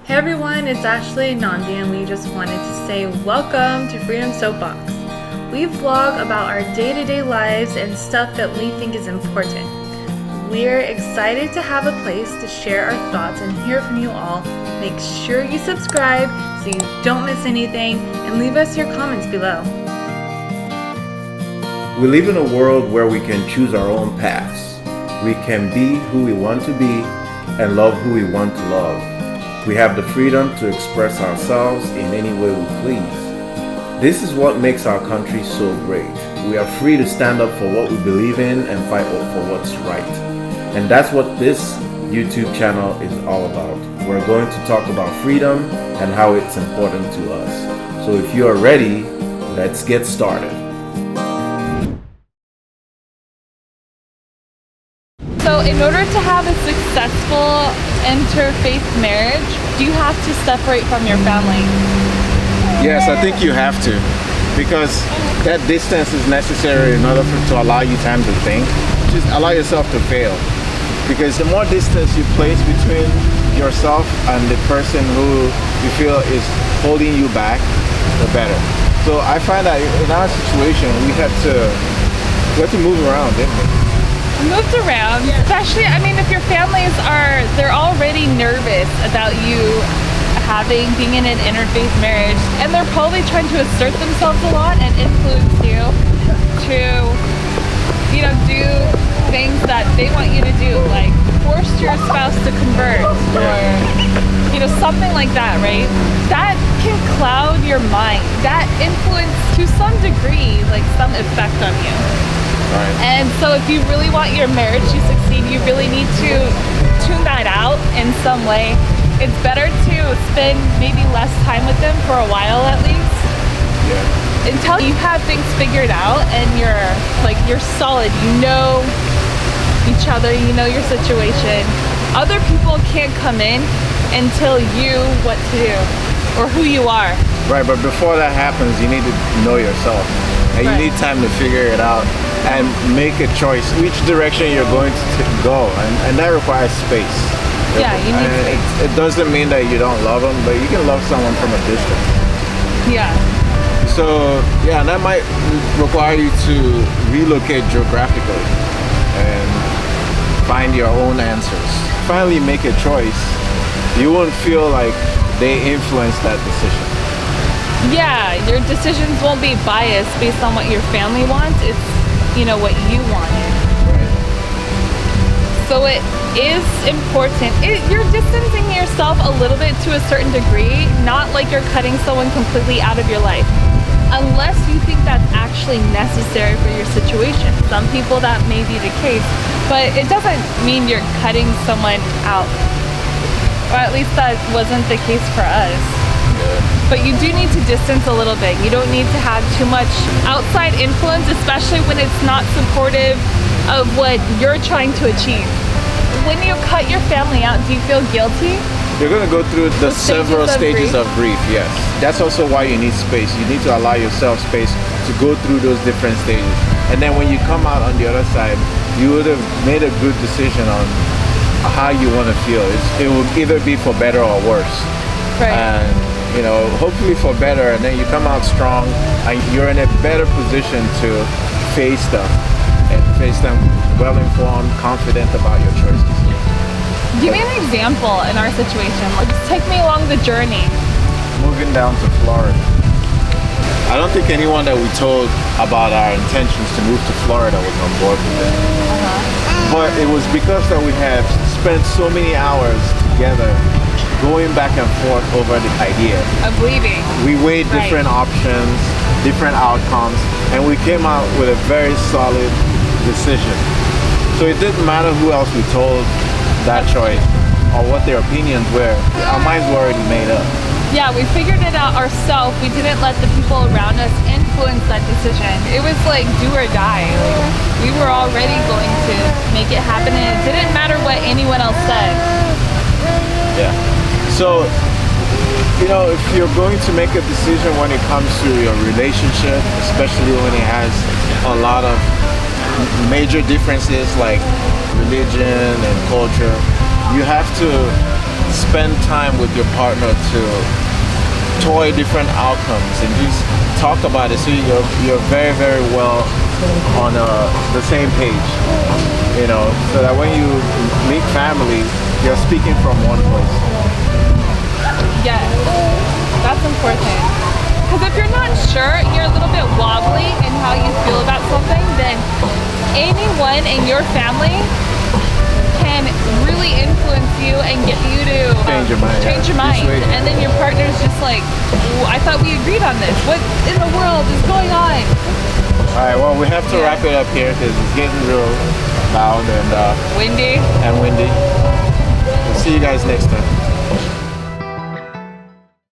Hey everyone, it's Ashley and Nandi, and we just wanted to say welcome to Freedom Soapbox. We vlog about our day-to-day lives and stuff that we think is important. We're excited to have a place to share our thoughts and hear from you all. Make sure you subscribe so you don't miss anything, and leave us your comments below. We live in a world where we can choose our own paths. We can be who we want to be and love who we want to love. We have the freedom to express ourselves in any way we please. This is what makes our country so great. We are free to stand up for what we believe in and fight for what's right. And that's what this YouTube channel is all about. We're going to talk about freedom and how it's important to us. So if you are ready, let's get started. So in order to have a successful interfaith marriage, do you have to separate from your family? Yes, I think you have to, because that distance is necessary in order to allow you time to think. Just allow yourself to fail, because the more distance you place between yourself and the person who you feel is holding you back, the better. So I find that in our situation, we had to move around, didn't we? Moved around, especially, if your families they're already nervous about you being in an interfaith marriage, and they're probably trying to assert themselves a lot and influence you to, do things that they want you to do, like force your spouse to convert or, something like that, right? That can cloud your mind. That influence, to some degree, some effect on you. Right. And so if you really want your marriage to succeed, you really need to tune that out in some way. It's better to spend maybe less time with them for a while at least. Yeah. Until you have things figured out and you're solid, you know each other, you know your situation. Other people can't come in and tell you what to do or who you are. Right, but before that happens, you need to know yourself. And you need time to figure it out and make a choice which direction you're going to go, and that requires space. Yeah, you need space. It doesn't mean that you don't love them, but you can love someone from a distance. Yeah. So yeah, that might require you to relocate geographically and find your own answers. Finally make a choice, you won't feel like they influence that decision. Yeah, your decisions won't be biased based on what your family wants. It's, what you wanted. Right. So it is important. You're distancing yourself a little bit to a certain degree, not like you're cutting someone completely out of your life, unless you think that's actually necessary for your situation. Some people that may be the case, but it doesn't mean you're cutting someone out. Or at least that wasn't the case for us. But you do need to distance a little bit. You don't need to have too much outside influence, especially when it's not supportive of what you're trying to achieve. When you cut your family out, do you feel guilty? You're going to go through the several stages of grief, yes. That's also why you need space. You need to allow yourself space to go through those different stages. And then when you come out on the other side, you would have made a good decision on how you want to feel. It will either be for better or worse. Right. And hopefully for better, and then you come out strong and you're in a better position to face them well-informed, confident about your choices. Give me an example in our situation. Just take me along the journey. Moving down to Florida. I don't think anyone that we told about our intentions to move to Florida was on board with it. But it was because that we had spent so many hours together going back and forth over the idea of leaving. We weighed different options, different outcomes, and we came out with a very solid decision. So it didn't matter who else we told that choice or what their opinions were. Our minds were already made up. Yeah, we figured it out ourselves. We didn't let the people around us influence that decision. It was like do or die. We were already going to make it happen, and it didn't matter what anyone else said. Yeah. So, if you're going to make a decision when it comes to your relationship, especially when it has a lot of major differences like religion and culture, you have to spend time with your partner to toy different outcomes and just talk about it so you're very, very well on the same page, you know, so that when you meet family, you're speaking from one place. Yes, that's important. Because if you're not sure, you're a little bit wobbly in how you feel about something, then anyone in your family can really influence you and get you to Change your mind, change your mind. And then your partner's just like, I thought we agreed on this. What in the world is going on? All right, well, we have to wrap it up here because it's getting real loud and Windy. windy. We'll see you guys next time.